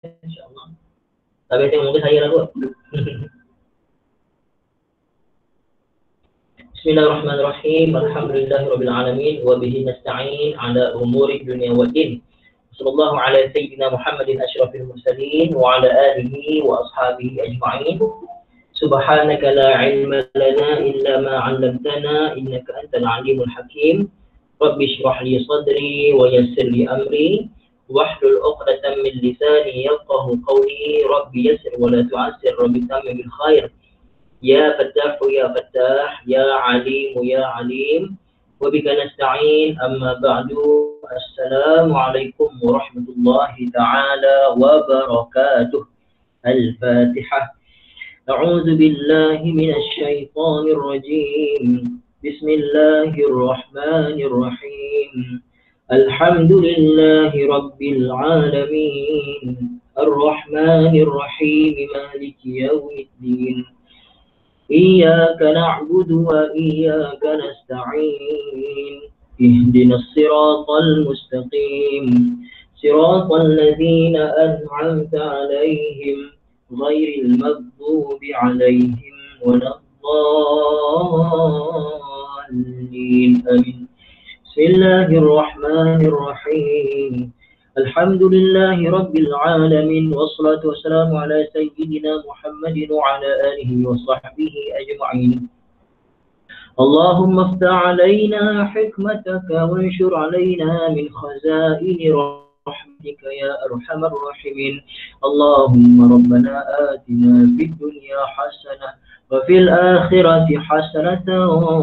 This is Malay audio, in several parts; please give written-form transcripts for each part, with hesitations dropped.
InsyaAllah. Tapi tengok muka saya lah kot. Bismillahirrahmanirrahim. Alhamdulillahirrabbilalamin. Wabihi nasta'in ala umuri dunia wa din. Sallallahu ala sayyidina Muhammadin ashrafil mursalin wa ala alihi wa ashabihi ajma'in. Subhanaka la ilma lana illa ma 'allamtana innaka antal alimul hakim. Rabbi shrah li sadri wa yassir li amri wahlul 'uqdatam min lisani yafqahu qawli. Rabbi yassir wa la tu'assir. Rabbi tammim bil khair. Ya Fattah ya Fattah, ya Alim ya Alim. Wa bika nasta'in. Amma ba'du. Assalamualaikum warahmatullahi ta'ala wabarakatuh. Al-Fatihah. A'udzu billahi minasy syaithanir rajim. Bismillahirrahmanirrahim. Alhamdulillahi rabbil alamin. Ar-Rahmanir Rahim. Maliki yaumiddin. إياك نعبد وإياك نستعين اهدنا الصراط المستقيم صراط الذين أنعمت عليهم غير المغضوب عليهم ولا الضالين آمين. بسم الله الرحمن الرحيم. الحمد لله رب العالمين والصلاة والسلام على سيدنا محمد وعلى آله وصحبه أجمعين. اللهم افتح علينا حكمتك وانشر علينا من خزائن رحمتك يا أرحم الراحمين. اللهم ربنا آتنا في الدنيا حسنة وفي الآخرة حسنة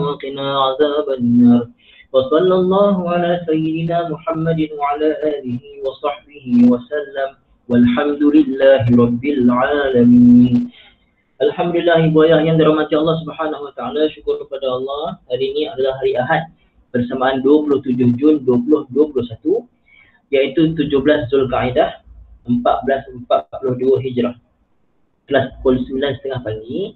وقنا عذاب النار. وصلى الله على سيدنا محمد وعلى آله وصحبه وسلم والحمد لله رب العالمين. Alhamdulillah, ibu ayah yang dirahmati Allah Subhanahu wa taala, syukur kepada Allah. Hari ini adalah hari Ahad bersamaan 27 Jun 2021, iaitu 17 Zulkaidah 1442 Hijrah. Kelas pukul 9.30 pagi,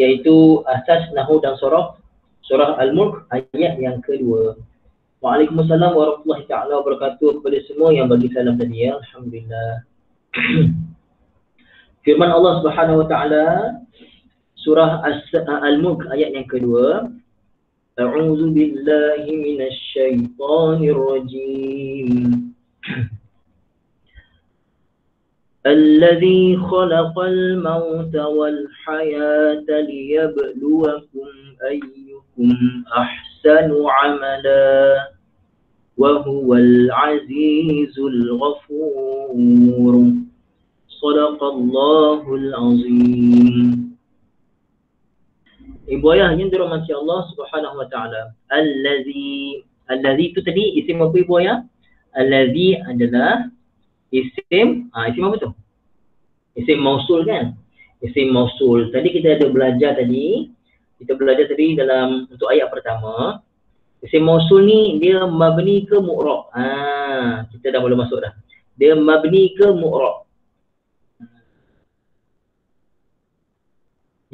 iaitu asas nahwu dan sorof surah Al-Mulk ayat yang kedua. Waalaikumsalam warahmatullahi ta'ala wabarakatuh kepada semua yang bagi salam tadi ya. Alhamdulillah. Firman Allah Subhanahu wa taala surah Al-Mulk ayat yang kedua. A'udzu billahi minasy syaithanir rajim. الذي خلق الموت والحياة ليبلوكم أيكم أحسن عملا وهو العزيز الغفور. صدق الله العظيم. Ibu ayah yang dirahmati Allah Subhanahu wa taala. Allazi itu tadi isim apa ibu ayah? Allazi adalah isim, isim apa tu? Isim mausul kan? Isim mausul. Tadi kita ada belajar tadi. Kita belajar tadi dalam untuk ayat pertama. Isim mausul ni dia mabni ke mu'rab. Kita dah mula masuk dah. Dia mabni ke mu'rab.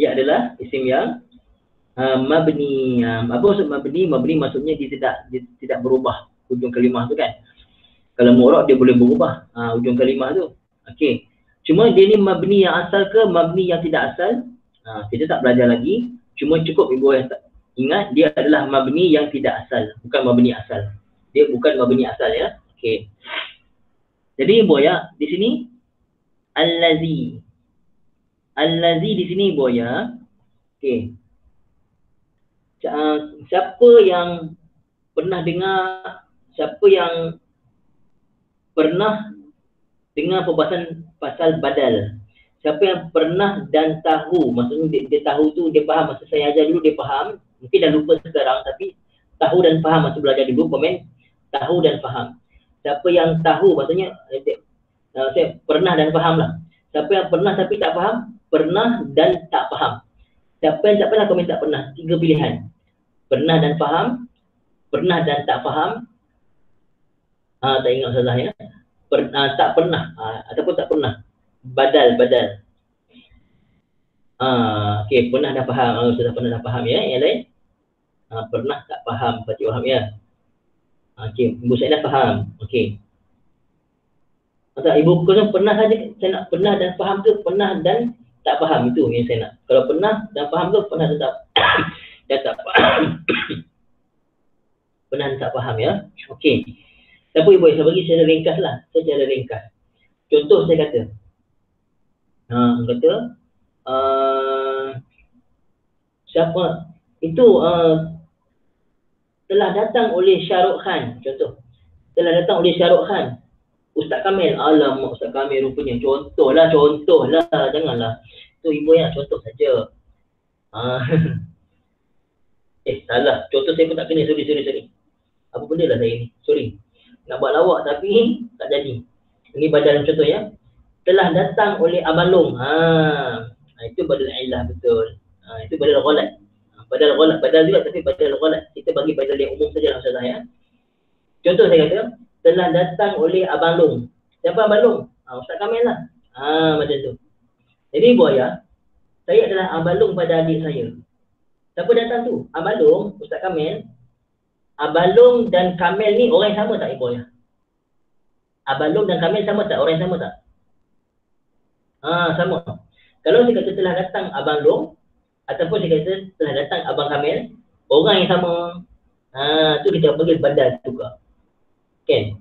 Dia adalah isim yang mabni. Apa maksud mabni? Mabni maksudnya dia tidak berubah hujung kalimah tu kan. Kalau mu'rab dia boleh berubah ujung kalimah tu. Okey. Cuma dia ni mabni yang asal ke mabni yang tidak asal? Kita tak belajar lagi. Cuma cukup ibu yang ingat dia adalah mabni yang tidak asal, bukan mabni asal. Dia bukan mabni asal ya. Okey. Jadi ibu ya, di sini allazi. Allazi di sini ibu ya. Okey. Siapa yang pernah dengar, siapa yang pernah dengar perbahasan pasal badal? Siapa yang pernah dan tahu, maksudnya dia tahu tu, dia faham. Masa saya ajar dulu dia faham, mungkin dah lupa sekarang, tapi tahu dan faham. Masa belajar dulu komen tahu dan faham. Siapa yang tahu, maksudnya saya pernah dan faham lah. Siapa yang pernah tapi tak faham, pernah dan tak faham. Siapa yang tak pernah komen tak pernah. 3 pilihan. Pernah dan faham, pernah dan tak faham. Tak ingat salah ya. Tak pernah ataupun tak pernah. Badal. Okey, pernah dah faham. Sudah pernah dah faham ya. Yang lain pernah tak faham, berarti faham ya. Okey, ibu saya dah faham. Okey. Tak, ibu kena pernah saja saya nak, pernah dan faham tu, pernah dan tak faham, itu yang saya nak. Kalau pernah dan faham tu, pernah dan tak dan tak faham. Pernah dan tak faham ya. Okey. Tapi ibu saya bagi secara ringkas lah, secara ringkas. Contoh saya kata, kata siapa itu telah datang oleh Shahrukh Khan, contoh. Telah datang oleh Shahrukh Khan. Ustaz Kamil, alamak Ustaz Kamil rupanya. Contohlah, janganlah. Tu ibu yang contoh saja. Salah. Contoh saya pun tak kena, sorry. Apa benda lah saya ni? Sorry. Nak buat lawak tapi tak jadi. Ini badal contoh ya. Telah datang oleh Abang Long. Itu badal ilah betul. Itu badal ghalat. Badal juga tapi badal ghalat. Kita bagi badal yang umum saja lah Ustazah ya. Contoh saya kata, telah datang oleh Abang Long. Siapa Abang Long? Ustaz Kamil lah. Macam tu. Jadi ibu ayah, saya adalah Abang Long pada adik saya. Siapa datang tu? Abang Long, Ustaz Kamil. Abang Long dan Kamil ni orang yang sama tak ibu ayah? Abang Long dan Kamil sama tak? Orang yang sama tak? Sama. Kalau saya kata telah datang Abang Long, ataupun saya kata telah datang Abang Kamil, orang yang sama. Tu kita panggil badal juga. Kan?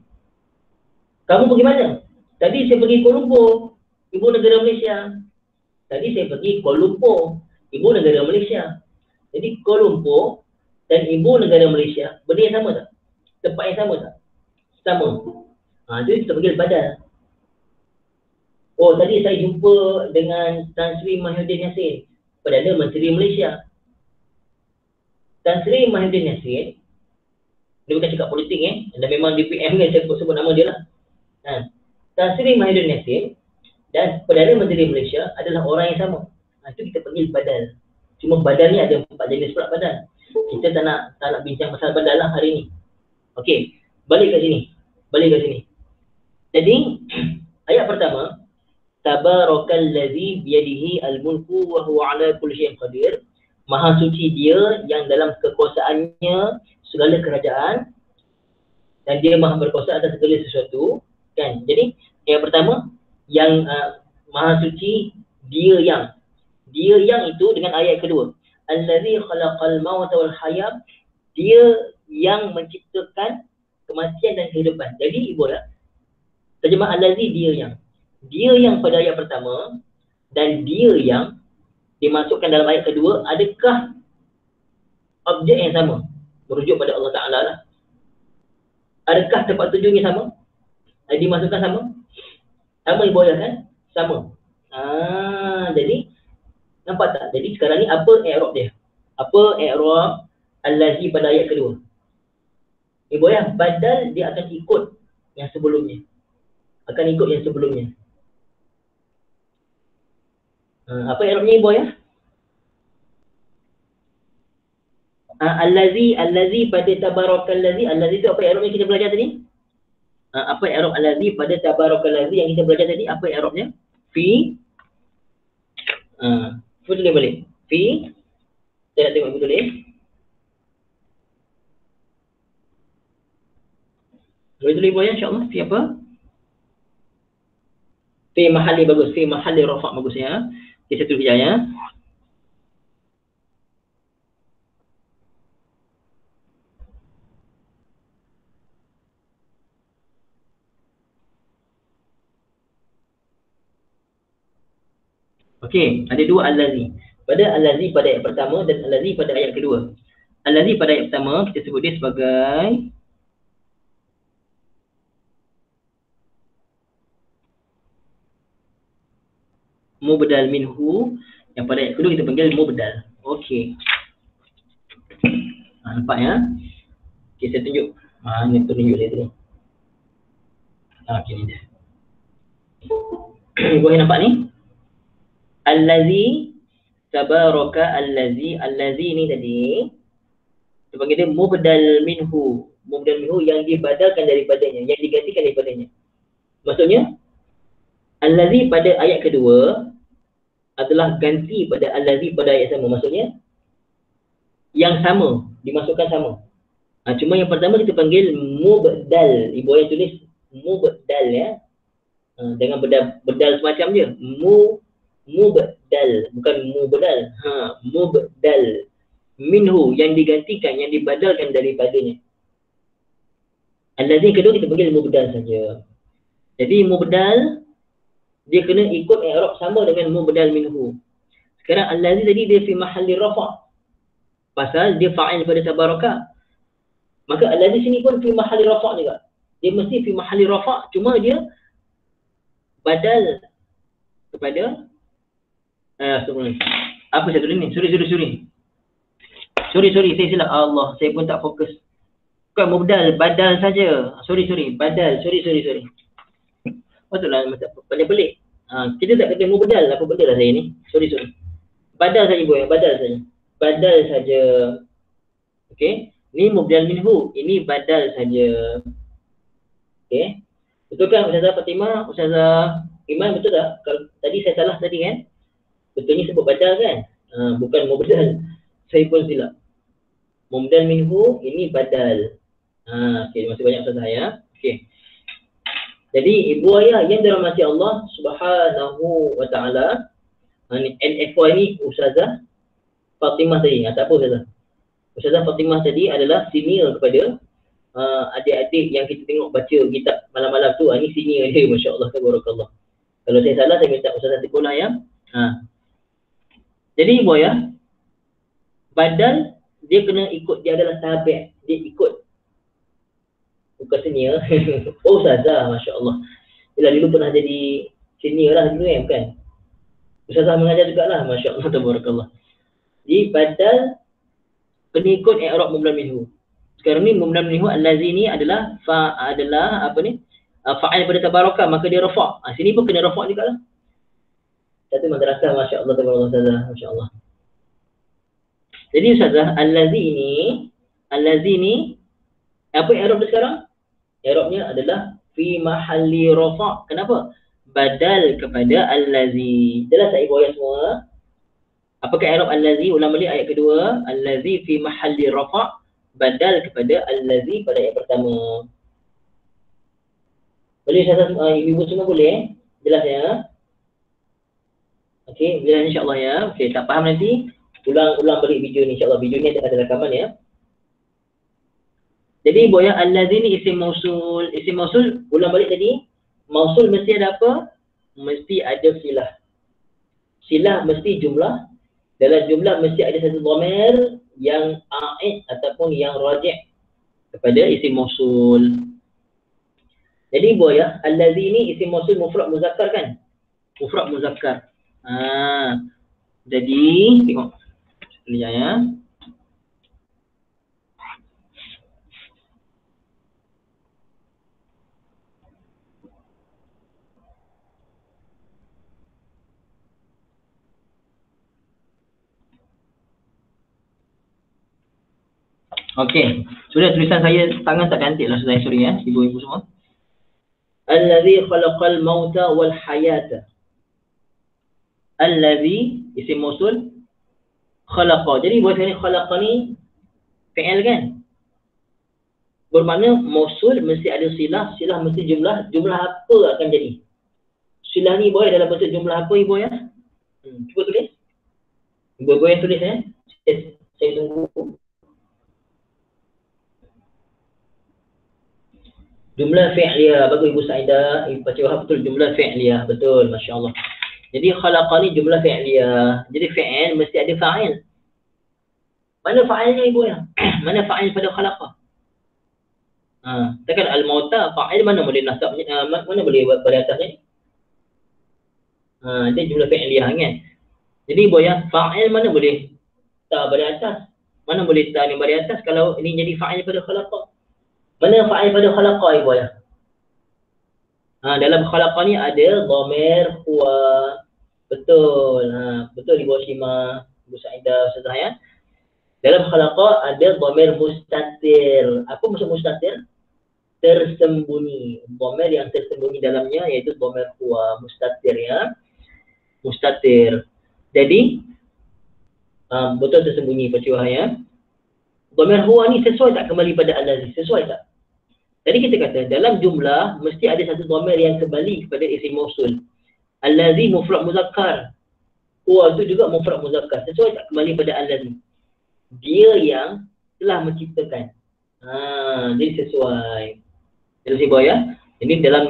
Kamu pergi mana? Tadi saya pergi Kuala Lumpur, ibu negara Malaysia. Tadi saya pergi Kuala Lumpur, ibu negara Malaysia. Jadi Kuala Lumpur dan ibu negara Malaysia, benda yang sama tak? Tempat yang sama tak? Sama. Jadi kita panggil badal. Oh, tadi saya jumpa dengan Tan Sri Mahyudin Yassin, Perdana Menteri Malaysia. Tan Sri Mahyudin Yassin, dia bukan cakap politik dan memang DPM kan, saya sebut nama dia lah. Tan Sri Mahyudin Yassin dan Perdana Menteri Malaysia adalah orang yang sama. Itu kita panggil badal. Cuma badal ni ada 4 jenis pula badal. Kita tak nak bincang pasal badal lah hari ni. Okey, balik ke sini. Jadi ayat pertama, Tabarakallazi biyadihi al-mulku wa huwa ala kulli syai'in qadir. Maha suci dia yang dalam kekuasaannya segala kerajaan dan dia maha berkuasa atas segala sesuatu, kan? Jadi yang pertama, yang maha suci dia yang itu dengan ayat kedua, allazi khalaqal mauta wal hayat, dia yang menciptakan kematian dan kehidupan. Jadi ibu dah terjemah allazi dia yang pada ayat pertama dan dia yang dimasukkan dalam ayat kedua, adakah objek yang sama? Merujuk pada Allah Ta'ala lah. Adakah tempat tujuannya sama? Dimasukkan sama? Sama ibu ayah kan? Sama. Jadi nampak tak? Jadi sekarang ni apa i'rab dia? Apa i'rab allazi pada ayat kedua? Ibu ayah, badal dia akan ikut yang sebelumnya. Apa i'rabnya ibu ayah? Allazi pada tabarakallazi. Allazi tu apa i'rabnya kita belajar tadi? Apa i'rab allazi pada tabarakallazi yang kita belajar tadi? Apa i'rabnya? Fi tulis balik. Fi, saya nak tengok ibu tulis. Boleh tulis ibu ya, insyaAllah. Fi apa? Fi mahalli bagus. Fi mahalli rafa' bagus ya. Di satu hijayah. Okey, ada dua allazi. Pada allazi pada ayat pertama dan allazi pada ayat kedua. Allazi pada ayat pertama kita sebut dia sebagai mubdal minhu, yang pada ayat kedua kita panggil mubdal. Okey. Nampak ya? Okey, saya tunjuk. Ini tunjuk dia tadi. Okey, ni dia. Boleh nampak ni? Allazi tabaraka allazi ni tadi kita panggil dia mubdal minhu yang dibadalkan daripadanya, yang digantikan daripadanya. Maksudnya allazi pada ayat kedua adalah ganti pada allazi pada ayat sama. Maksudnya yang sama, dimasukkan sama. Cuma yang pertama kita panggil mubdal. Ibu yang tulis mubdal ya. Dengan bedal semacam je. Mubdal, bukan mubdal. Mubdal. Minhu, yang digantikan, yang dibadalkan daripadanya. Allazi kedua kita panggil mubdal saja. Jadi mubdal dia kena ikut i'rab sama dengan mubdal minhu. Sekarang allazi tadi dia fi mahalli rafa'. Pasal dia fa'il pada tabaraka. Maka allazi sini pun fi mahalli rafa' juga. Dia mesti fi mahalli rafa', cuma dia badal kepada apa saya tulis ni? Sorry, saya silap. Allah, saya pun tak fokus. Bukan mubdal, badal saja. Sorry. Badal. Sorry. Patutlah pelik. Kita tak kata mubdal, apa benda lah saya ni. Sorry. Badal saja boy, badal saja. Okey. Ni mubdal minhu, ini badal saja. Okey. Betul kan Ustazah Fatimah, Ustazah Iman, betul tak? Kalau tadi saya salah tadi kan? Betulnya sebut badal kan? Bukan mubdal. Saya pun silap. Mubdal minhu, ini badal. Okey, masih banyak Ustazah ya. Okey. Jadi ibu ayah yang dirahmati Allah Subhanahu wa taala, NFY ni Ustazah Fatimah tadi. Tak apa Ustazah. Ustazah Fatimah tadi adalah senior kepada adik-adik yang kita tengok baca kitab malam-malam tu. Ni senior dia, masya-Allah, tabarakallah. Kalau saya salah saya minta Ustazah tegur lah ya. Jadi ibu ayah, badal dia kena ikut, dia adalah tabi', dia ikut. Bukan senior. Oh Ustazah, masya-Allah. Bila dulu pernah jadi senior lah dulu kan. Ustazah mengajar jugalah, masya-Allah, tabarakallah. Jadi badal kena ikut i'rab mubdal minhu. Sekarang ni mubdal minhu allazi ni adalah fa'il pada tabaraka, maka dia rafa'. Sini pun kena rafa' jugalah. Satu madrasah, masya-Allah, tabarakallah Ustazah, masya-Allah. Jadi Ustazah, allazi ni apa i'rab dia sekarang? I'rabnya adalah fi mahalli rafa'. Kenapa? Badal kepada allazi. Jelas tak ibu ayah semua? Apakah i'rab allazi? Ulang balik ayat kedua. Allazi fi mahalli rafa', badal kepada allazi pada ayat pertama. Boleh ibu semua boleh? Jelas ya? Okey, jelas insya-Allah ya. Okey, tak faham nanti ulang balik video ni, insya-Allah. Video ni ada rakaman ya. Jadi ibu ayah, allazi ni isim mausul. Isim mausul, ulang balik tadi. Mausul mesti ada apa? Mesti ada silah. Silah mesti jumlah. Dalam jumlah mesti ada satu dhamir yang a'id ataupun yang raji' kepada isim mausul. Jadi ibu ayah, allazi ni isim mausul mufrad muzakkar kan? Mufrad muzakkar. Jadi tengok sekejap ya. Okey, sudah tulisan saya tangan tak cantik lah, sorry ya, ibu-ibu semua. Allazi khalaqal mauta wal hayata. Allazi isim mausul, khalaqa. Jadi buat ni khalaqa ni fi'il kan? Bermakna mausul mesti ada silah, silah mesti jumlah. Jumlah apa akan jadi? Silah ni boleh dalam bentuk jumlah apa ibu ya? Cuba tulis. Ibu yang tulis ya. Saya tunggu. Jumlah fi'liyah, bagus Ibu Saidah, Ibu baca betul, jumlah fi'liyah, betul, masya-Allah. Jadi khalaqa ni jumlah fi'liyah. Jadi fi'il mesti ada fa'il. Mana fa'ilnya ibu ya? Mana fa'il pada khalaqa? Takkan al-mauta fa'il, mana boleh nasab, mana boleh buat pada atasnya? Dia jumlah fi'liyah kan. Jadi ibu ya, fa'il mana boleh ta pada atas? Mana boleh ta ni pada atas kalau ini jadi fa'il pada khalaqa? Mana fa'il pada khalaqa ibu ya? Dalam khalaqa ni ada dhamir huwa. Betul. Betul Ibu Shima, Ibu Saidah, Ustazah ya. Dalam khalaqa ada dhamir mustatir. Apa maksud mustatir? Tersembunyi. Dhamir yang tersembunyi dalamnya iaitu dhamir huwa, mustatir ya. Mustatir. Jadi betul tersembunyi Pak Ciwah ya. Dhamir huwa ni sesuai tak kembali pada allazi? Sesuai tak? Jadi kita kata dalam jumlah mesti ada satu dhamir yang kembali kepada isim mausul. Allazi mufrad muzakkar. Huwa itu juga mufrad muzakkar. Sesuai tak kembali pada allazi? Dia yang telah menciptakan. Jadi sesuai. Jadi si boy ya. Jadi dalam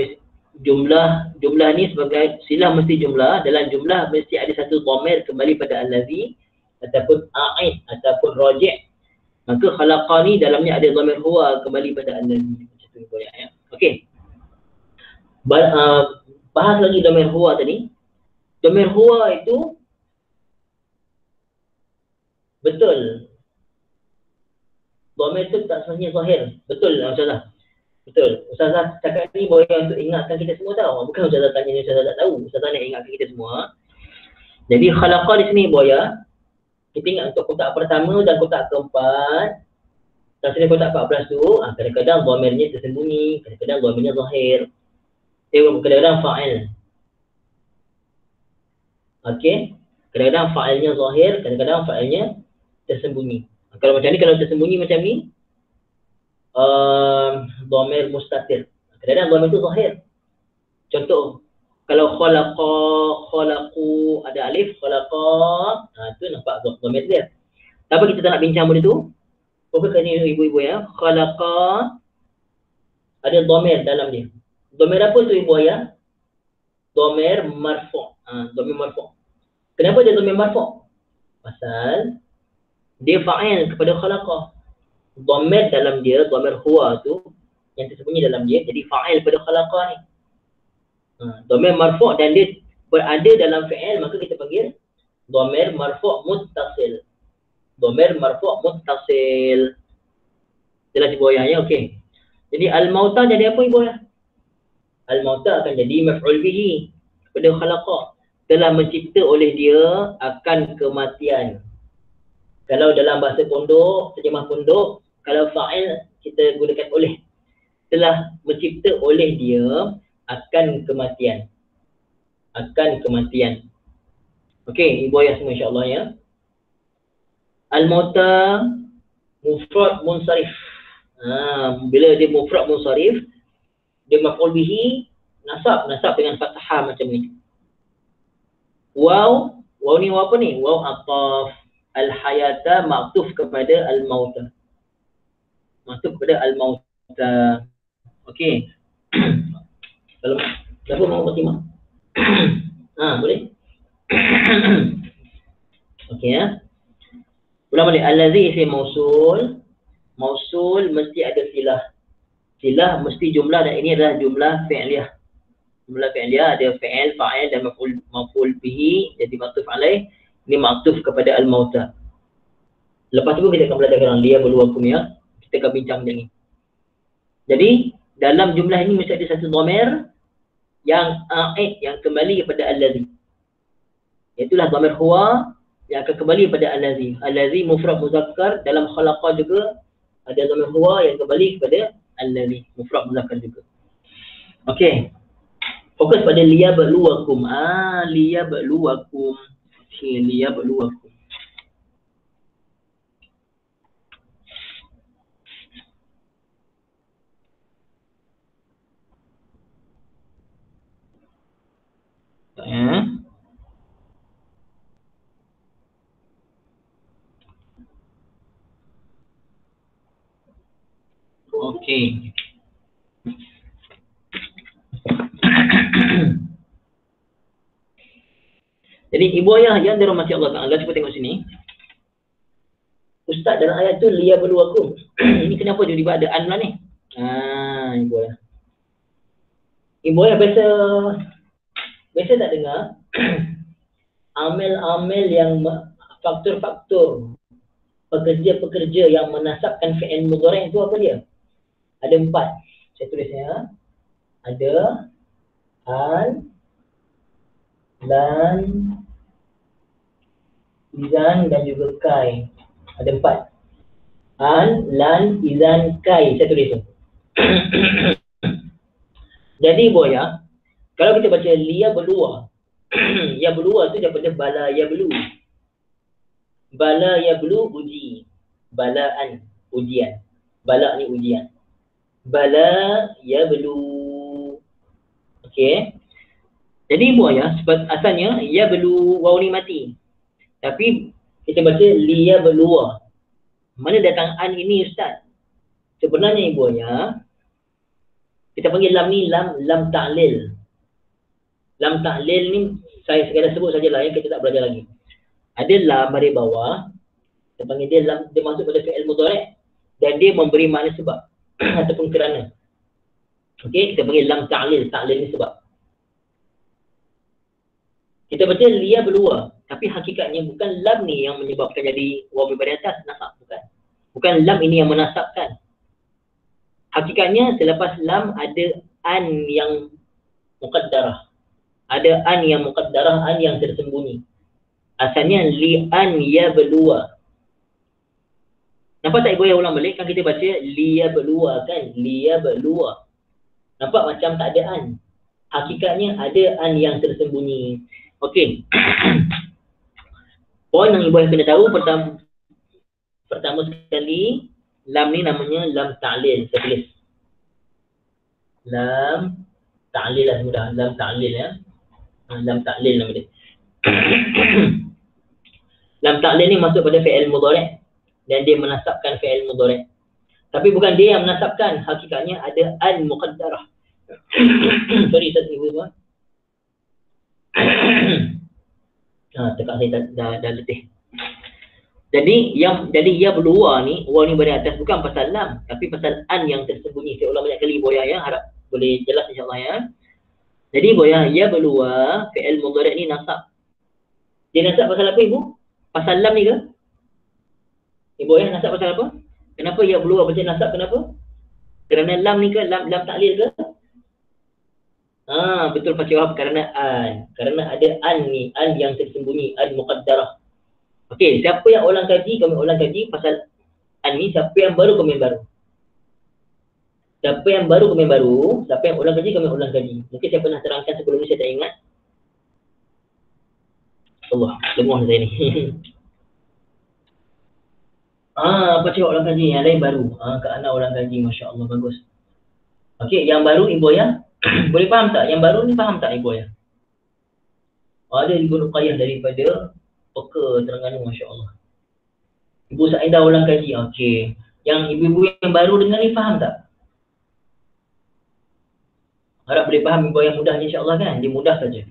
jumlah ni sebagai silah mesti jumlah. Dalam jumlah mesti ada satu dhamir kembali pada allazi ataupun a'id ataupun raji'. Maka khalaqa ni dalamnya ada dhamir huwa kembali pada allazi. Macam tu boy ya. Okey. Bahas lagi dhamir huwa tadi. Dhamir huwa itu betul. Dhamir itu tak sebenarnya zahir. Betul Ustazah. Betul. Ustazah cakap ni boleh untuk ingatkan kita semua tahu. Bukan Ustazah tanya ni Ustazah tak tahu. Ustazah nak ingatkan kita semua. Jadi khalaqa di sini boya. Kita ingat untuk kotak pertama dan kotak keempat. Dan sini kotak 14 tu, kadang-kadang dhamirnya tersembunyi, kadang-kadang dhamirnya zahir. Kadang-kadang fa'il. Okey. Kadang-kadang fa'ilnya zahir, kadang-kadang fa'ilnya tersembunyi. Kalau macam ni, kalau tersembunyi macam ni, dhamir mustatir. Kadang-kadang dhamir tu zahir. Contoh, kalau khalaqa, khalaqu, ada alif, khalaqa, tu nampak dhamir dia. Tapi kita tak nak bincang benda tu. Fokuskan ni ibu-ibu ya. Khalaqa, ada dhamir dalam dia. Dhamir apa tu ibu ayah? Dhamir marfu'. Dhamir marfu'. Kenapa dia dhamir marfu'? Pasal dia fa'il kepada khalaqa. Dhamir dalam dia, dhamir huwa tu yang tersembunyi dalam dia jadi fa'il pada khalaqa ni. Dhamir marfu' dan dia berada dalam fi'il, maka kita panggil dhamir marfu' muttasil. Dhamir marfu' muttasil. Jelas ibu ayah ya, okey. Jadi al-mauta jadi apa ibu ayah? Al-mauta akan jadi maf'ul bihi kepada khalaqa. Telah mencipta oleh dia akan kematian. Kalau dalam bahasa pondok, terjemah pondok, kalau fa'il kita gunakan oleh. Telah mencipta oleh dia akan kematian. Akan kematian. Okey, ibu ayah semua insya-Allah ya. Al-mauta mufrad munsharif. Bila dia mufrad munsharif, dia maf'ul bihi, nasab dengan fathah macam ni. Waw ni waw apa ni? Waw ataf. Al-hayata ma'tuf kepada al-mauta. Ma'tuf kepada al-mauta. Okey. Kalau siapa mau Fatimah? Boleh? Okey ya. Ulang balik. Allazi isim mausul. Mausul mesti ada silah. Silah mesti jumlah dan ini adalah jumlah fi'liyah. Jumlah fi'liyah ada fi'il, fa'il dan maf'ul bihi jadi ma'tuf alaih. Ini ma'tuf kepada al-mauta. Lepas tu kita akan belajar dalam liya berluakum ya. Kita akan bincang macam ni. Jadi dalam jumlah ini mesti ada satu dhamir yang a'id, yang kembali kepada allazi. Itulah dhamir huwa yang akan kembali pada allazi. Allazi mufrad muzakkar, dalam khalaqa juga ada dhamir huwa yang kembali kepada allazi, mufrad muzakkar juga. Okey. Fokus pada liyabluwakum. Liyabluwakum. Okey, liyabluwakum. Okey. Jadi ibu ayah yang dirahmati Allah Ta'ala, cuba tengok sini. Ustaz dalam ayat tu liyabluwakum. Ini kenapa tiba-tiba ada an lah ni? Ibu ayah. Ibu ayah biasa tak dengar amil-amil yang faktor-faktor pekerja-pekerja yang menasabkan fi'il mudhari' itu apa dia? Ada 4. Saya tulis ya. Ada an, lan, izan dan juga kai. Ada 4. An, lan, izan, kai. Saya tulis tu. Jadi boya, kalau kita baca liya berdua, ya berdua tu daripada bala ya belu. Bala ya belu uji. Balaan, ujian. Bala ni ujian. Bala yablu. Okey. Jadi buaya asalnya yablu, waw ni mati. Tapi kita baca liyabluwa. Mana datang an ini ustaz? Sebenarnya buaya kita panggil lam ni lam ta'lil. Lam ta'lil ni saya sekadar sebut sajalah ya, kita tak belajar lagi. Ada lam dari bawah, kita panggil dia lam, dia masuk pada fi'il mudhari' dan dia memberi makna sebab ataupun kerana. Okey, kita panggil lam ta'lil. Ta'lil ni sebab. Kita baca liya berluar, tapi hakikatnya bukan lam ni yang menyebabkan jadi waw dari atas nasab, bukan. Bukan lam ini yang menasabkan. Hakikatnya selepas lam ada an yang muqaddarah. Ada an yang muqaddarah, an yang tersembunyi. Asalnya li an ya berluar. Nampak tak ibu yang ulang balik? Kan kita baca liya berluar kan? Liya berluar. Nampak macam tak ada an. Hakikatnya ada an yang tersembunyi. Okey. Poin yang ibu yang kena tahu pertama sekali, lam ni namanya lam ta'lil. Saya tulis. Lam ta'lil lah mudah. Lam ta'lil ya. Lam ta'lil nama dia. Lam ta'lil ni masuk pada fi'il mudhari' dan dia menasabkan fi'il mudhari'. Tapi bukan dia yang menasabkan. Hakikatnya ada an muqaddarah. Sorry, saya ibu semua. Tekak saya dah letih. Jadi ia berluar ni, waw ni beri atas bukan pasal lam, tapi pasal an yang tersembunyi. Saya ulang banyak kali boya ya, harap boleh jelas insya-Allah ya. Jadi boya ia berluar, fi'il mudhari' ni nasab. Dia nasab pasal apa ibu? Pasal lam ni ke? Ibu ya, nasab pasal apa? Kenapa ia berluar baca nasab, kenapa? Kerana lam ni ke? Lam ta'lil ke? Betul Pak Syawab, kerana an. Kerana ada an ni, an yang tersembunyi, an muqaddarah. Okey, siapa yang ulang kaji, kami ulang kaji pasal an ni, siapa yang baru, kami baru. Siapa yang baru, kami baru. Siapa yang ulang kaji, kami ulang kaji. Mungkin saya pernah terangkan sebelum ni, saya tak ingat. Allah, lemah saya ni. Pak Syawab ulang kaji, yang lain baru. Kak Ana ulang kaji, Masya Allah, bagus. Okey, yang baru ibu ya. Boleh faham tak? Yang baru ni faham tak ibu ya? Ada Ibu Nuqayyah daripada Peka Terengganu, Masya Allah. Ibu Sa'idah ulang kaji. Okey. Yang ibu-ibu yang baru dengar ni faham tak? Harap boleh faham ibu yang mudah insya-Allah kan? Dia mudah saja.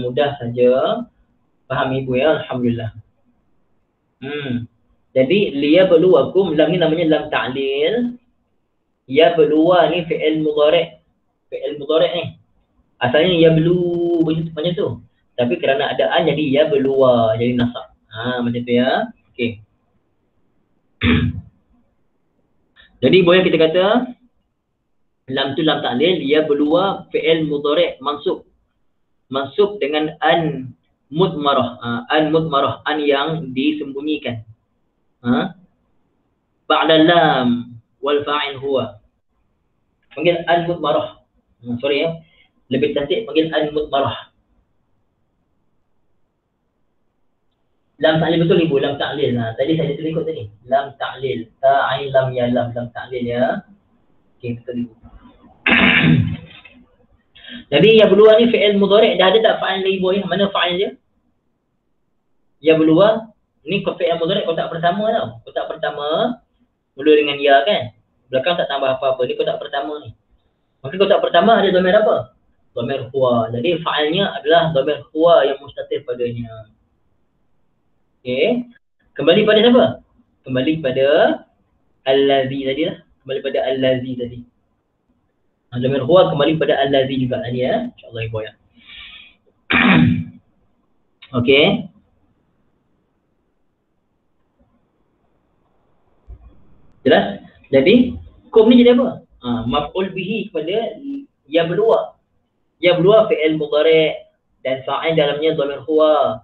Mudah saja. Faham ibu ya, alhamdulillah. Jadi liyabluwakum, lam ni namanya lam ta'lil. Yabluwa ni fi'il mudhari'. Fi'il mudhari' ni. Asalnya yablu macam tu. Tapi kerana ada an jadi yabluwa, jadi nasab. Macam tu ya. Okey. Jadi boleh kita kata lam tu lam ta'lil, yabluwa fi'il mudhari' mansub dengan an mudmarah. An mudmarah, an yang disembunyikan. Ba'da lam wal fa'il huwa. Panggil an mudmarah. Sorry ya. Lebih cantik panggil an mudmarah. Lam ta'lil betul ibu, lam ta'lil. Tadi saya tulis ikut tadi. Lam ta'lil. Ta'ain lam ya lam ta'lil ya. Okey, betul ibu. Jadi ya berluar ni fi'il mudhari' dah ada tak fa'il ibu ya? Mana fa'il dia? Ya berluar ni fi'il mudhari' kotak pertama tau. Kotak pertama mula dengan ya kan? Belakang tak tambah apa-apa. Ni kotak pertama ni. Maka kotak pertama ada dhamir apa? Dhamir huwa. Jadi fa'ilnya adalah dhamir huwa yang mustatir padanya. Okey. Kembali pada siapa? Kembali pada allazi tadi lah. Kembali pada allazi tadi. Dhamir huwa kembali pada allazi juga tadi ya. InsyaAllah ibu ya. Okey. Jelas? Jadi kum ni jadi apa? Maf'ul bihi kepada ya berluar. Ya berluar fi'il mudhari' dan fa'il dalamnya dhamir huwa.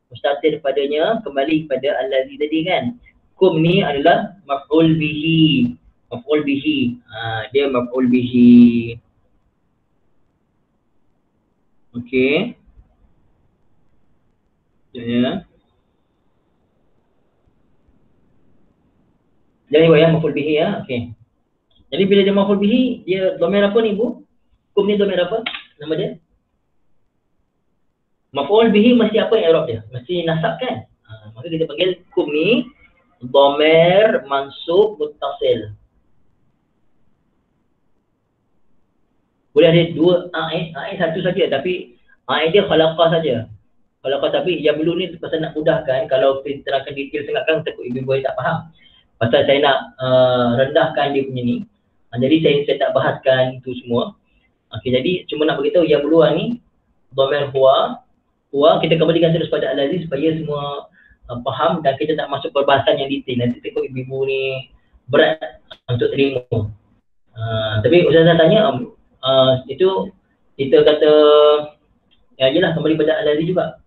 Mustatir padanya kembali pada allazi tadi kan. Kum ni adalah maf'ul bihi. Maf'ul bihi. Dia maf'ul bihi. Okey. Ya. Jadi buat yang maf'ul bihi ya. Okey. Jadi bila dia maf'ul bihi, dia dhamir apa ni Bu? Kum ni dhamir apa? Nama dia? Maf'ul bihi mesti apa i'rab dia? Mesti nasab kan? Maka kita panggil kum ni dhamir mansub muttasil. Boleh ada dua a'id satu saja, tapi a'id dia khalaqah saja. Khalaqah, tapi yang dulu ni pasal nak mudahkan, kalau kita terangkan detail sangat kan takut ibu-ibu tak faham. Pasal saya nak rendahkan dia punya ni. Jadi saya tak bahaskan itu semua. Okey, jadi cuma nak beritahu yang dulu ni dhamir huwa kita kembalikan terus pada al-ladzi supaya semua faham, dan kita tak masuk perbahasan yang detail. Nanti takut ibu-ibu ni berat untuk terima. Tapi Ustazah tanya, itu kita kata ya jelah kembali pada al-ladzi juga.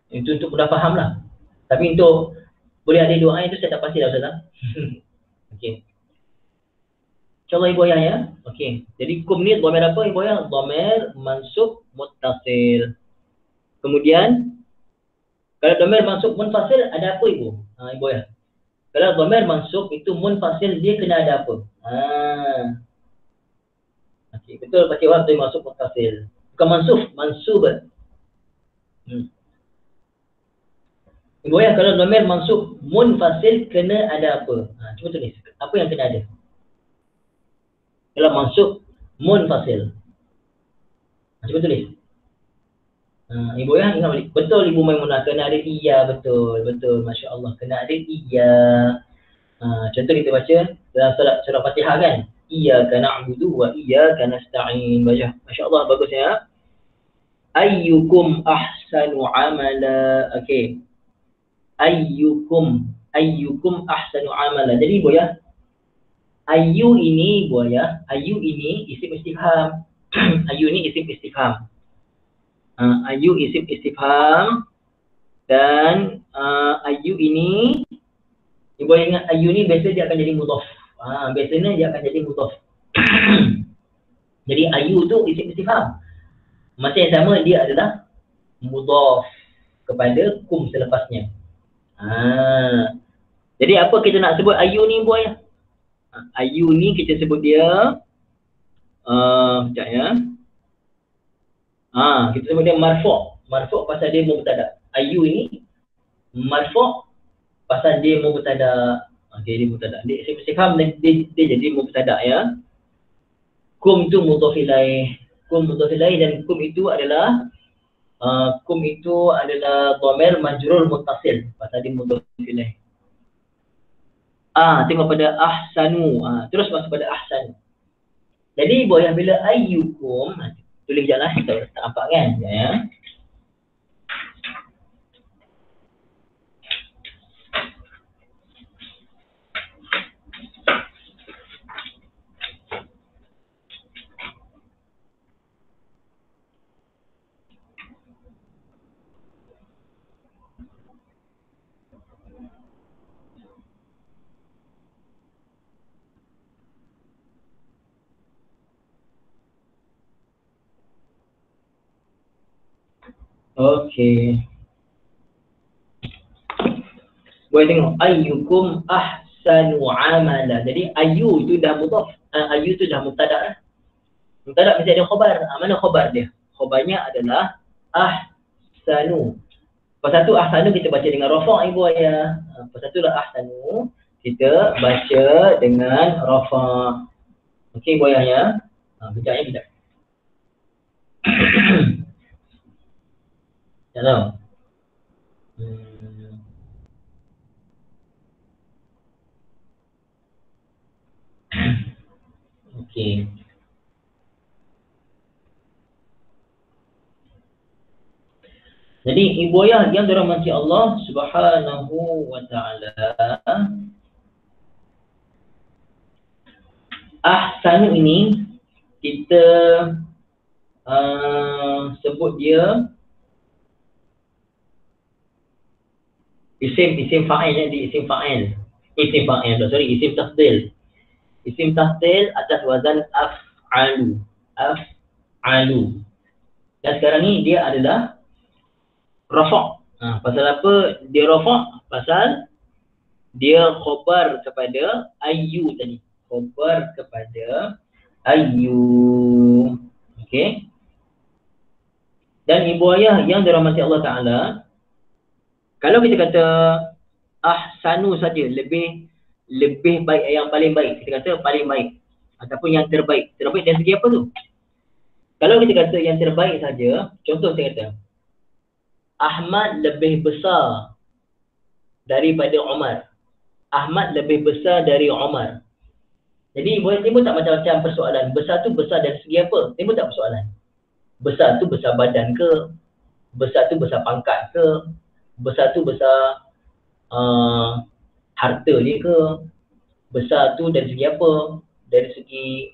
Itu untuk mudah faham lah. Tapi untuk boleh ada doa itu saya tak pasti lah Ustazah. Okey. InsyaAllah Ibu Ayah ya. Okey. Jadi kum ni dhamir apa Ibu Ayah? Dhamir mansub muttasil. Kemudian kalau dhamir mansub munfasil ada apa Ibu? Ibu Ayah. Kalau dhamir mansub itu munfasil, dia kena ada apa? Okey, betul pakai waktu mansub muttasil. Bukan mansub. Ibu Ayah, kalau dhamir mansub munfasil kena ada apa? Cuba tulis. Apa yang kena ada? Kalau mansub munfasil. Cuba tulis. Ibu Ayah ingat balik. Betul Ibu Maimunah, kena ada iya, betul. Masya Allah, kena ada iya. Contoh kita baca dalam surah Fatihah kan? Iyyaka na'budu wa iyyaka nasta'in. Baca. Masya Allah, bagus ya. Ayyukum ahsanu amala. Okey. Ayyukum ahsanu amala. Jadi Ibu Ayah, Ayu ini Bu Ayah, ayu ini isim istifham. Ayu ini isim istifham. Ayu isim istifham, dan ayu ini Ibu Ayah ingat ayu ini biasa dia akan jadi mudhaf. Biasanya dia akan jadi mudhaf. Jadi ayu tu isim istifham. Masa yang sama dia adalah mudhaf kepada kum selepasnya. Jadi apa kita nak sebut ayu ni Bu Ayah? Ayu ni kita sebut dia sekejap ya. Kita sebut dia marfu'. Marfu' pasal dia mubtada. Ayu ini marfu' pasal dia mubtada. Okey, dia mubtada. Dia istifham, dia jadi mubtada ya. Kum tu mudhaf ilaih. Kum mudhaf ilaih, dan kum itu adalah dhamir majrur muttasil pasal dia mudhaf ilaih. Tengok pada ahsanu. Terus masuk pada ahsanu. Jadi Ibu Ayah, bila ayyukum, tulis jalan kita tak nampak kan? Ya. Okey. Boleh tengok ayyukum ahsanu amala. Jadi ayu itu dah mudhaf. Ayu itu dah mubtada dah. Mubtada mesti ada khabar. Mana khabar dia? Khabarnya adalah ahsanu. Pasal tu ahsanu kita baca dengan rafa' Ibu Ayah. Pasal tu lah ahsanu kita baca dengan rafa'. Okey Ibu Ayah ya. Kejap ya. Hello. Okey. Jadi Ibu Ayah yang dirahmati Allah Subhanahu wa taala, ahsan ini kita sebut dia isim fa'il, jadi isim tafdil. Isim tafdil atas wazan af'alu. Dan sekarang ni dia adalah rafa'. Pasal apa dia rafa'? Pasal Dia khobar kepada ayu tadi. Khobar kepada ayu. Okey. Dan ibu ayah yang dirahmati Allah Ta'ala, kalau kita kata ahsanu saja, lebih baik, yang paling baik, kita kata paling baik ataupun yang terbaik. Terbaik dari segi apa tu? Kalau kita kata yang terbaik saja, contoh saya kata Ahmad lebih besar daripada Umar. Ahmad lebih besar dari Umar. Jadi boleh timbul tak macam-macam persoalan. Besar tu besar dari segi apa? Timbul tak persoalan? Besar tu besar badan ke? Besar tu besar pangkat ke? Besar tu besar harta dia ke? Besar tu dari segi apa? Dari segi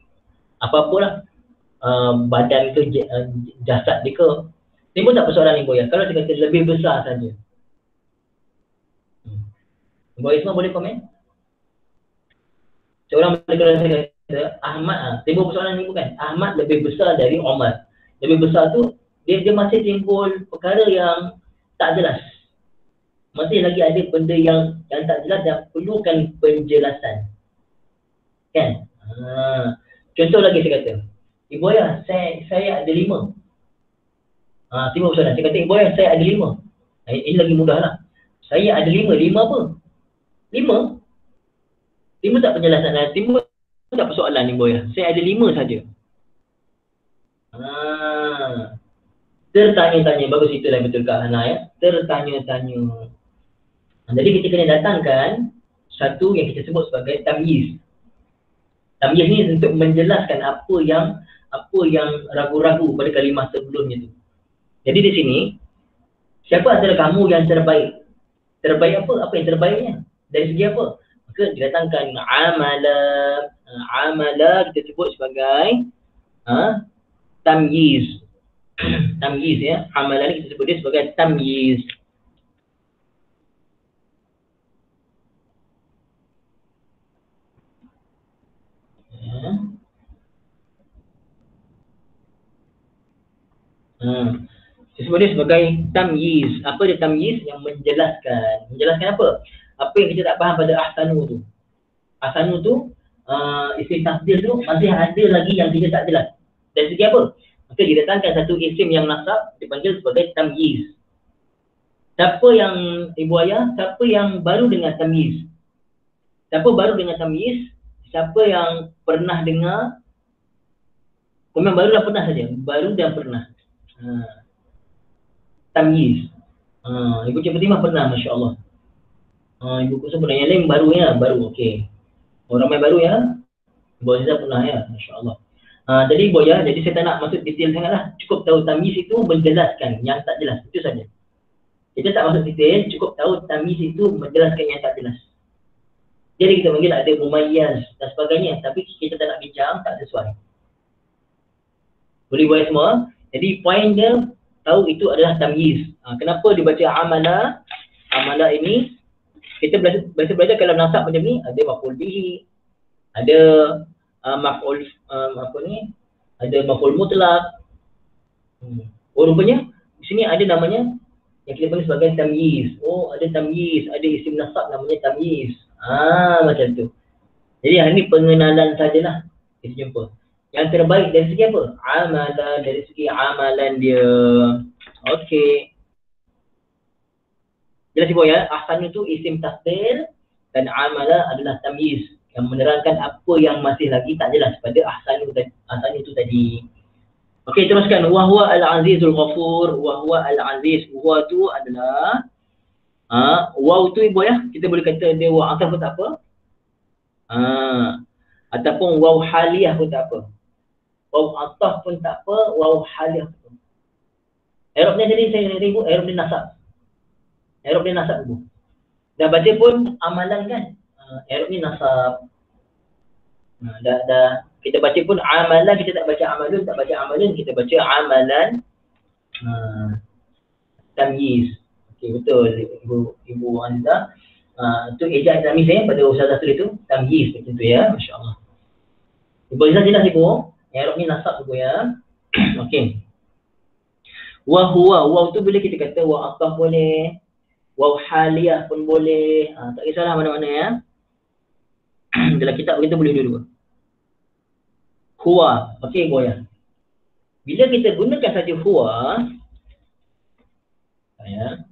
apa-apalah. Badan ke, jasad dia ke? Timbul tak persoalan ni Boya? Kalau dia kata lebih besar saja. Boya semua boleh komen? Seorang kalau saya kata Ahmad, timbul persoalan ni bukan? Ahmad lebih besar dari Umar. Lebih besar tu dia masih timbul perkara yang tak jelas. Masih lagi ada benda yang tak jelas dan perlukan penjelasan. Kan? Contoh lagi saya kata, ibu ayah, saya ada 5. Timbul persoalan. Saya kata, ibu ayah, saya ada 5. Ini lagi mudah lah. Saya ada 5. 5 apa? 5? Timbul tak penjelasan? Timbul tak persoalan ni, Boya? Saya ada 5 saja. Tertanya-tanya. Bagus, itulah yang betul Kak Hana ya. Tertanya-tanya. Jadi kita kena datangkan satu yang kita sebut sebagai tamyiz. Tamyiz ni untuk menjelaskan apa yang ragu-ragu pada kalimah sebelumnya tu. Jadi di sini, siapa antara kamu yang terbaik? Terbaik apa? Apa yang terbaiknya? Dari segi apa? Maka didatangkan amala kita sebut sebagai tamyiz. Tamyiz ya. Amala ni kita sebut dia sebagai tamyiz. Disebut dia sebagai tamyiz. Apa dia tamyiz? Yang menjelaskan. Menjelaskan apa? Apa yang kita tak faham pada ahsanu tu. Ahsanu tu, isim tafdil tu masih ada lagi yang kita tak jelas. Dari segi apa? Maka didatangkan satu isim yang nasab dipanggil sebagai tamyiz. Siapa yang ibu ayah? Siapa yang baru dengan tamyiz? Siapa baru dengan tamyiz? Siapa yang pernah dengar? Komen baru dan pernah saja. Baru dan pernah. Tamyiz. Ibu Cik Fatimah pernah, Masya Allah. Ibu Kusa pernah. Yang lain baru ya? Baru, okey. Orang ramai baru ya? Ibu Aziza pernah ya? Masya Allah. Jadi Ibu ya, jadi saya tak nak masuk detail sangat lah. Cukup tahu tamyiz itu menjelaskan yang tak jelas. Itu saja. Kita tak masuk detail, cukup tahu tamyiz itu menjelaskan yang tak jelas. Jadi kita panggil ada mumayyaz dan sebagainya. Tapi kita tak nak bincang, tak sesuai. Boleh buat semua. Jadi poin dia, tahu itu adalah tamyiz. Kenapa dibaca amala? Amala ini kita belajar kalau nasab macam ni, ada maf'ul bihi, ada maf'ul ada maf'ul mutlak. Rupanya di sini ada namanya yang kita panggil sebagai tamyiz. Ada tamyiz, ada isim nasab namanya tamyiz. Macam tu. Jadi hari ni pengenalan sajalah kita jumpa. Yang terbaik dari segi apa? Amalan, dari segi amalan dia. Okey. Jelas ibu ya, ahsan itu isim tafdil dan amala adalah tamyiz yang menerangkan apa yang masih lagi tak jelas pada ahsan itu tadi. Okey, teruskan. Wa huwa al-azizul ghafur. Wa huwa al-aziz. Wa tu adalah waw tu ibu ya, kita boleh kata dia waw ataf pun tak apa. Ataupun waw haliyah pun tak apa. Waw ataf pun tak apa, waw haliyah pun. I'rabnya jadi saya kata ibu, i'rab dia nasab. I'rab dia nasab ibu. Dah baca pun amalan kan? I'rab ni nasab. Dah kita baca pun amalan, kita tak baca amalun, kita baca amalan. Tamyiz. Okey, betul Ibu Anda. Itu ejaan tamyiz pada Ustazah tu itu, tamyiz macam tu ya, masya-Allah. Ibu Azizah jelas ibu, i'rab ni nasab ibu ya. Okey. Wa huwa, waw tu boleh kita kata wa ataf boleh. Waw haliyah pun boleh. Tak kisahlah mana-mana ya. Dalam kitab kita boleh dua-dua. Huwa. Okey, goyah. Bila kita gunakan saja huwa, ya.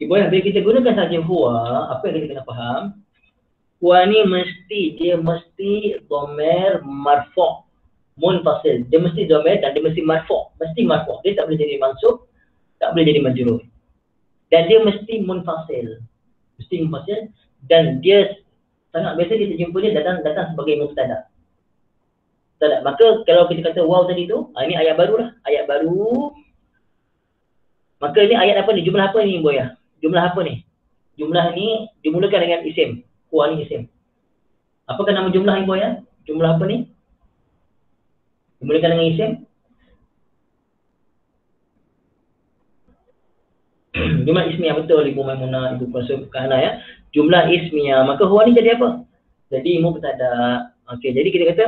Bila kita gunakan saja huwa, apa yang kita kena faham? Huwa ni dia mesti dhamir marfu' munfasil. Dia mesti dhamir dan dia mesti marfu'. Mesti marfu'. Dia tak boleh jadi mansub, tak boleh jadi majrur. Dan dia mesti munfasil. Mesti munfasil dan dia sangat biasa kita jumpa dia datang sebagai mubtada. Maka kalau kita kata waw tadi tu, ini ayat baru lah. Ayat baru. Maka ini ayat apa ni? Jumlah apa ni, Boya? Jumlah apa ni? Jumlah ni dimulakan dengan isim. Huwa ni isim. Apakah nama jumlah ni, Boya? Jumlah apa ni? Dimulakan dengan isim. Jumlah ismiyah, betul Ibu Maimunah, Ibu Qasum Kahana ya. Jumlah ismiyah. Maka huwa ni jadi apa? Jadi mubtada. Okey, jadi kita kata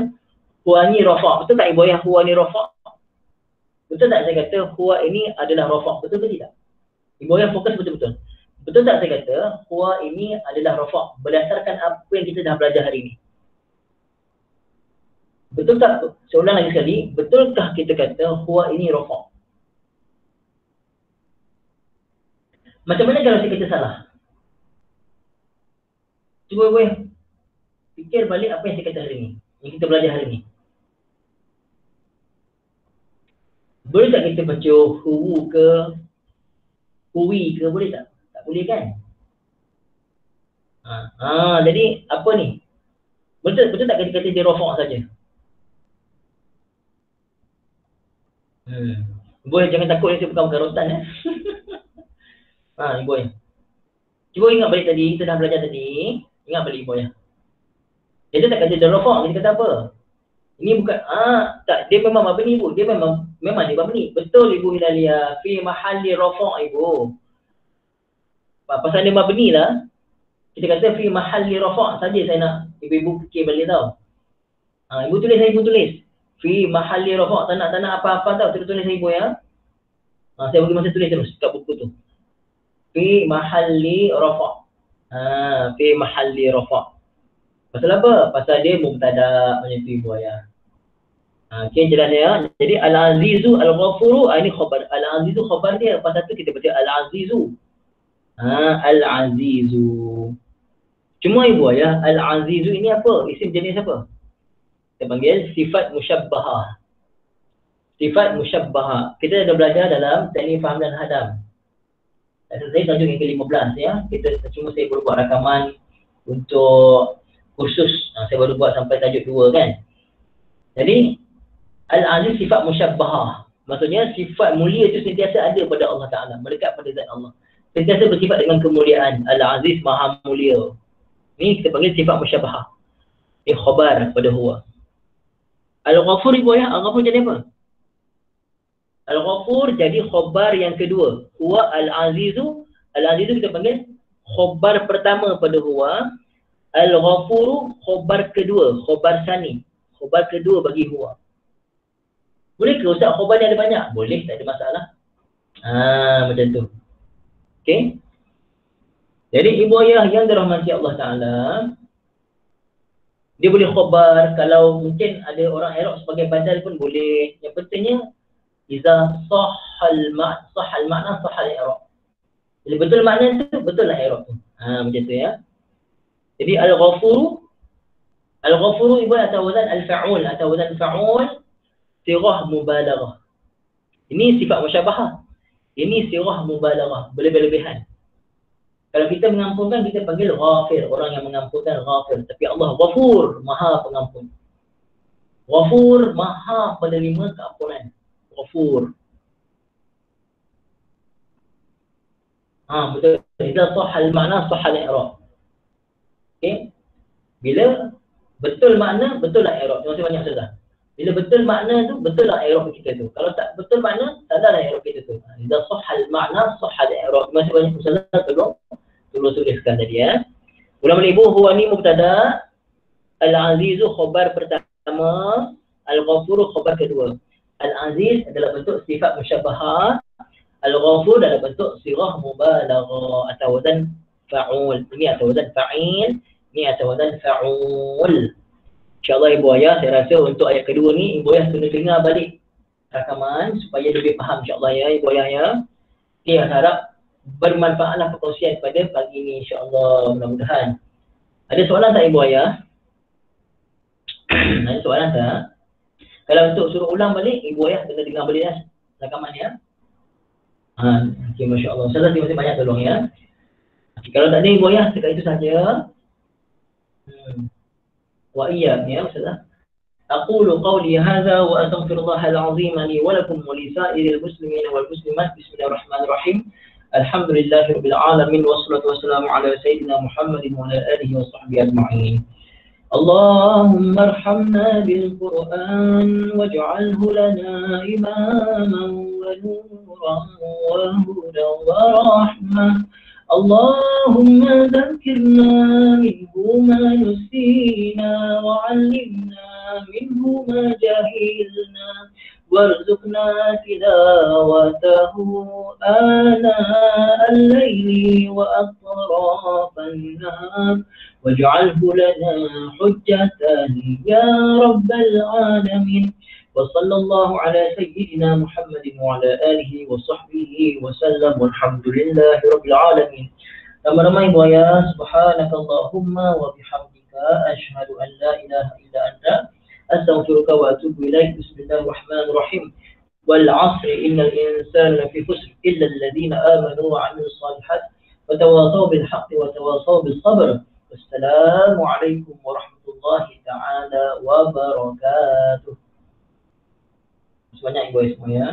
huwa ni rafa'. Betul tak Ibu ya? Huwa ni rafa'. Betul tak saya kata huwa ini adalah rafa'? Betul ke tidak? Ibu yang fokus betul-betul. Betul tak saya kata huwa ini adalah rafa' berdasarkan apa yang kita dah belajar hari ini? Betul tak? Saya ulang lagi sekali. Betulkah kita kata huwa ini rafa'? Macam mana kalau saya kata salah? Cuba boleh fikir balik apa yang saya kata hari ini, yang kita belajar hari ini. Boleh tak kita baca huwu ke, huwi ke, boleh tak? Tak boleh kan? Jadi apa ni? Betul tak kita kata dia rafa' saja? Boleh jangan takut saya bukan rotan ya. Ibu ya. Cuba ingat balik tadi, kita dah belajar tadi. Ingat balik Ibu ya. Dia tak kata dia rafa', kita kata apa? Ini bukan, tak, dia memang mabni Ibu. Dia memang dia mabni. Betul Ibu Hidalia. Fi mahalli rafa' Ibu. Pasal dia mabni lah. Kita kata fi mahalli rafa' saja saya nak Ibu fikir balik tau. Ibu tulis. Fi mahalli rafa'. Tak nak apa-apa tau. Kita tulis Ibu ya. Saya bagi masa tulis terus kat buku tu. Fi mahalli rafa'. Fi mahalli rafa'. Pasal apa? Pasal dia mubtada macam tu Ibu ya. Okey, jelas ya. Jadi al-azizu al-ghafuru ini khabar. Al-azizu khabar dia. Pasal tu kita baca al-azizu. Al-azizu. Cuma Ibu ya, al-azizu ini apa? Isim jenis apa? Kita panggil sifat musyabbahah. Sifat musyabbahah. Kita dah belajar dalam teknik faham dan hadam. Saya tajuk yang ke-15 ya. Cuma saya baru buat rakaman untuk khusus. Saya baru buat sampai tajuk 2 kan. Jadi al-aziz sifat musyabbahah. Maksudnya sifat mulia itu sentiasa ada pada Allah Ta'ala. Melekat pada zat Allah. Sentiasa bersifat dengan kemuliaan. Al-aziz maha mulia. Ini kita panggil sifat musyabbahah. Ini khabar pada huwa. Al-ghafur Ibu ya. Al-ghafur jadi apa? Al-ghafur jadi khabar yang kedua. Huwa al-azizu. Al-azizu kita panggil khabar pertama pada huwa. Al-ghafuru khabar kedua. Khabar sani. Khabar kedua bagi huwa. Boleh ke Ustaz khabar ni ada banyak? Boleh, tak ada masalah. Macam tu. Okey. Jadi Ibu ayah yang dirahmati Allah Ta'ala, dia boleh khabar. Kalau mungkin ada orang Arab sebagai badal pun boleh. Yang pentingnya iza sahal makna sahal i'rab. Jadi betul makna tu, betul lah i'rab tu. Macam tu ya. Jadi al-ghafuru Ibu atau wazan al-fa'ul atau wazan fa'ul sirah mubalaghah. Ini sifat musyabahah. Ini sirah mubalaghah, berlebih-lebihan. Kalau kita mengampunkan, kita panggil ghafir, orang yang mengampunkan ghafir. Tapi Allah ghafur, maha pengampun. Ghafur, maha penerima keampunan. Ghafur. Betul. Idza sahal makna sahal i'rab. Okey. Bila betul makna, betul lah i'rab. Terima kasih banyak Ustazah. Bila betul makna tu, betul lah i'rab kita tu. Kalau tak betul makna, tak ada lah i'rab kita tu. Idza sahhal makna, sahhal i'rab. Masih banyak ustazah tolong tuliskan tadi ya. Ulang balik ibu, huwa ni mubtada, al-azizu khabar pertama, al-ghafuru khabar kedua. Al-aziz adalah bentuk sifat musyabbahah, al-ghafur adalah bentuk sirah mubalaghah atau wazan fa'ul. Ini atau wazan fa'il, ini atau wazan fa'ul. InsyaAllah Ibu Ayah, saya rasa untuk ayat kedua ni, Ibu Ayah kena dengar balik rakaman supaya lebih faham insyaAllah ya Ibu Ayah ya. Okay, harap bermanfaatlah perkongsian pada pagi ini insyaAllah, mudah-mudahan. Ada soalan tak Ibu Ayah? Ada soalan tak? Kalau untuk suruh ulang balik, Ibu Ayah kena dengar balik lah rakaman ya. Okay, Masya Allah. Saya terima kasih banyak tolong ya. Okay, kalau tak ada Ibu Ayah, sekali itu saja. وإياك يا أستاذ. أقول قولي هذا وأستغفر الله العظيم لي ولكم ولسائر المسلمين والمسلمات. بسم الله الرحمن الرحيم. الحمد لله رب العالمين والصلاة والسلام على سيدنا محمد وعلى آله وصحبه أجمعين. اللهم ارحمنا بالقرآن واجعله لنا إماما ونورا وهدى ورحمة. اللهم ذكرنا منه ما نسينا وعلمنا منه ما جهلنا وارزقنا تلاوته آناء الليل وأطراف النهار واجعله لنا حجة يا رب العالمين. وصلى الله على سيدنا محمد وعلى آله وصحبه وسلم والحمد لله رب العالمين. Ramai-ramai Ibu Ayah, subhanakallahumma wa bihamdika asyhadu an la ilaha illa anta astaghfiruka wa atubu ilaik. Bismillahirrahmanirrahim. Wal 'asri innal insana lafi khusr illa alladhina amanu wa 'amilus shalihat wa tawasaw bil haqqi wa tawasaw bis sabr. Wassalamu alaikum warahmatullahi taala wabarakatuh. Sebanyak Ibu Ayah semua ya.